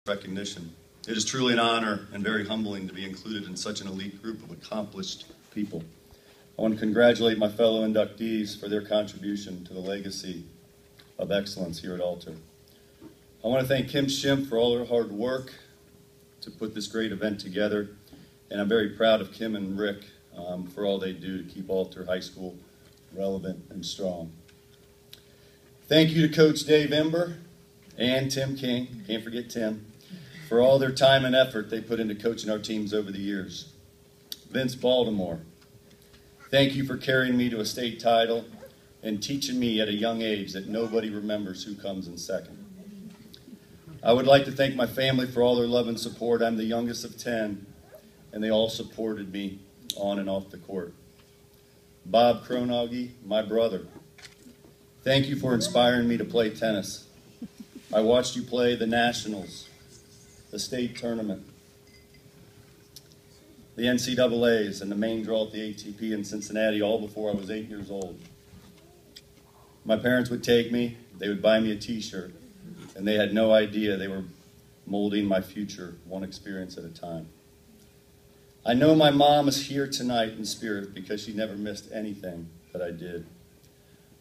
recognition. It is truly an honor and very humbling to be included in such an elite group of accomplished people. I want to congratulate my fellow inductees for their contribution to the legacy of excellence here at Alter. I want to thank Kim Schimpf for all her hard work to put this great event together, and I'm very proud of Kim and Rick for all they do to keep Alter High School relevant and strong. Thank you to Coach Dave Ember and Tim King, can't forget Tim, for all their time and effort they put into coaching our teams over the years. Vince Baltimore, thank you for carrying me to a state title and teaching me at a young age that nobody remembers who comes in second. I would like to thank my family for all their love and support. I'm the youngest of 10, and they all supported me on and off the court. Bob Kronauge, my brother, thank you for inspiring me to play tennis. I watched you play the Nationals, the state tournament, the NCAAs, and the main draw at the ATP in Cincinnati all before I was 8 years old. My parents would take me, they would buy me a t-shirt, and they had no idea they were molding my future one experience at a time. I know my mom is here tonight in spirit because she never missed anything that I did.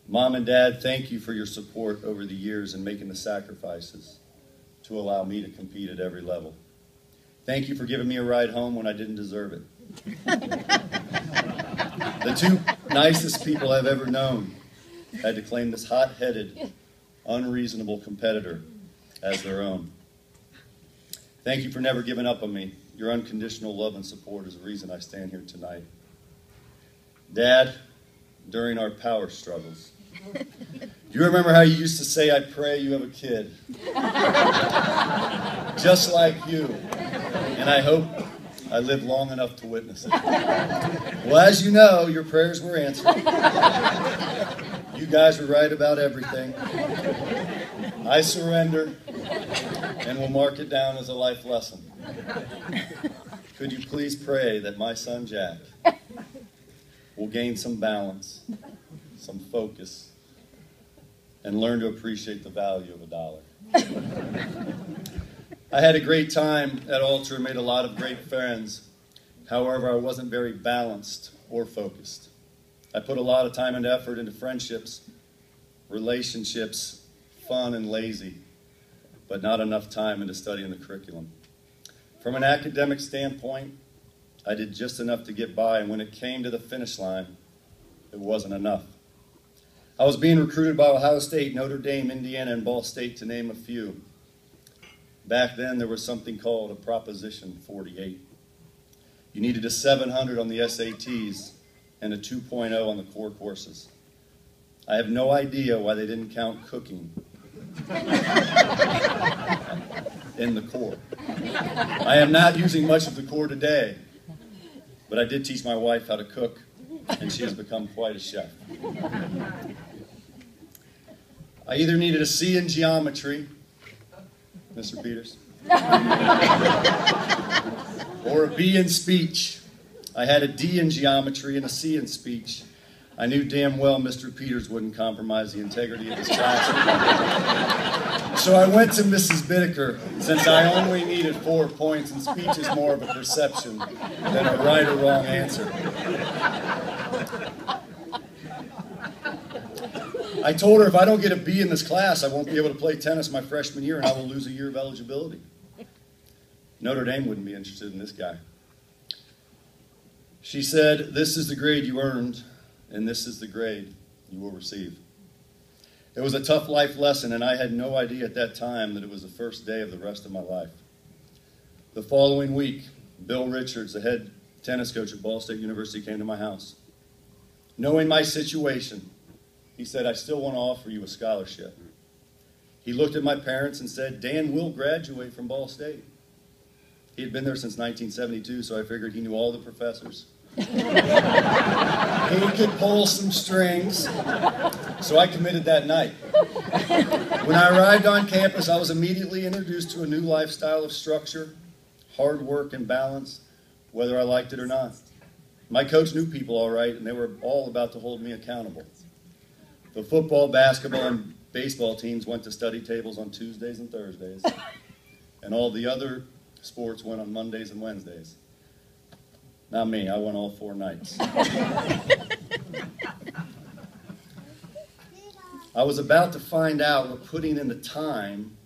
Mom and Dad, thank you for your support over the years and making the sacrifices to allow me to compete at every level. Thank you for giving me a ride home when I didn't deserve it. The two nicest people I've ever known had to claim this hot-headed, unreasonable competitor as their own. Thank you for never giving up on me. Your unconditional love and support is the reason I stand here tonight. Dad, during our power struggles, do you remember how you used to say, I pray you have a kid? Just like you. And I hope I live long enough to witness it. Well, as you know, your prayers were answered. You guys were right about everything. I surrender and will mark it down as a life lesson. Could you please pray that my son Jack will gain some balance, some focus, and learn to appreciate the value of $1. I had a great time at Alter and made a lot of great friends. However, I wasn't very balanced or focused. I put a lot of time and effort into friendships, relationships, fun and lazy, but not enough time into studying the curriculum. From an academic standpoint, I did just enough to get by, and when it came to the finish line, it wasn't enough. I was being recruited by Ohio State, Notre Dame, Indiana, and Ball State, to name a few. Back then, there was something called a Proposition 48. You needed a 700 on the SATs and a 2.0 on the core courses. I have no idea why they didn't count cooking in the core. I am not using much of the core today, but I did teach my wife how to cook, and she has become quite a chef. I either needed a C in geometry, Mr. Peters, or a B in speech. I had a D in geometry and a C in speech. I knew damn well Mr. Peters wouldn't compromise the integrity of his class. So I went to Mrs. Bittaker, since I only needed 4 points, and speech is more of a perception than a right or wrong answer. I told her if I don't get a B in this class, I won't be able to play tennis my freshman year and I will lose a year of eligibility. Notre Dame wouldn't be interested in this guy. She said, this is the grade you earned, and this is the grade you will receive. It was a tough life lesson, and I had no idea at that time that it was the first day of the rest of my life. The following week, Bill Richards, the head tennis coach at Ball State University, came to my house. Knowing my situation, he said, I still want to offer you a scholarship. He looked at my parents and said, Dan will graduate from Ball State. He had been there since 1972, so I figured he knew all the professors. He could pull some strings, so I committed that night. When I arrived on campus, I was immediately introduced to a new lifestyle of structure, hard work, and balance, whether I liked it or not. My coach knew people all right, and they were all about to hold me accountable. The football, basketball, and baseball teams went to study tables on Tuesdays and Thursdays, and all the other sports went on Mondays and Wednesdays. Not me, I went all 4 nights. I was about to find out what putting in the time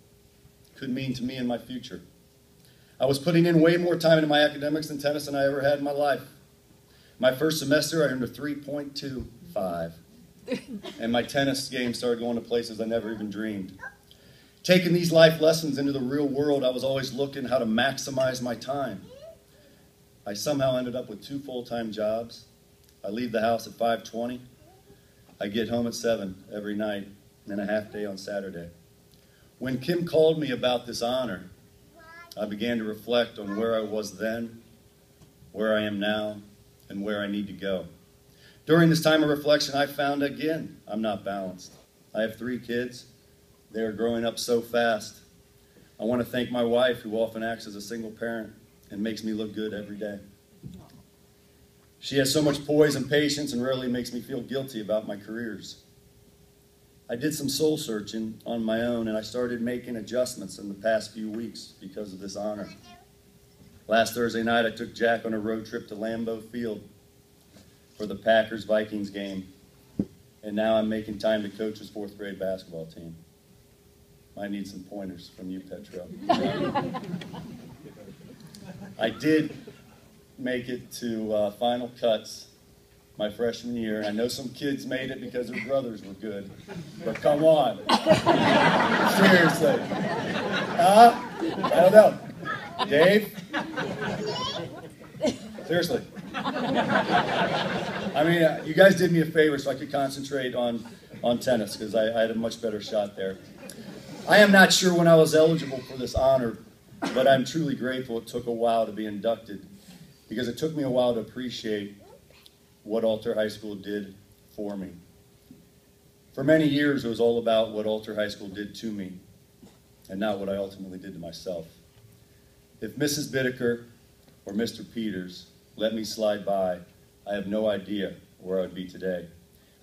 could mean to me in my future. I was putting in way more time into my academics and tennis than I ever had in my life. My first semester, I earned a 3.25, and my tennis game started going to places I never even dreamed. Taking these life lessons into the real world, I was always looking how to maximize my time. I somehow ended up with 2 full-time jobs. I leave the house at 5:20. I get home at 7 every night, and then a half day on Saturday. When Kim called me about this honor, I began to reflect on where I was then, where I am now, and where I need to go. During this time of reflection, I found again, I'm not balanced. I have 3 kids. They are growing up so fast. I want to thank my wife, who often acts as a single parent and makes me look good every day. She has so much poise and patience and rarely makes me feel guilty about my careers. I did some soul searching on my own, and I started making adjustments in the past few weeks because of this honor. Last Thursday night, I took Jack on a road trip to Lambeau Field for the Packers-Vikings game, and now I'm making time to coach his 4th grade basketball team. I need some pointers from you, Petro. I did make it to final cuts my freshman year. I know some kids made it because their brothers were good, but come on. Seriously. I don't know. Dave? Seriously. I mean, you guys did me a favor so I could concentrate on tennis because I had a much better shot there. I am not sure when I was eligible for this honor, but I'm truly grateful it took a while to be inducted because it took me a while to appreciate what Alter High School did for me. For many years, it was all about what Alter High School did to me and not what I ultimately did to myself. If Mrs. Bittaker or Mr. Peters let me slide by, I have no idea where I would be today.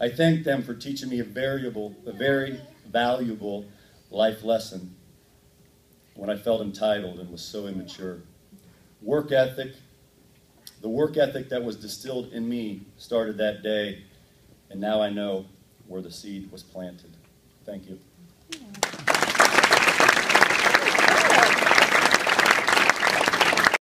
I thank them for teaching me a very valuable life lesson when I felt entitled and was so immature. The work ethic that was distilled in me started that day, and now I know where the seed was planted. Thank you.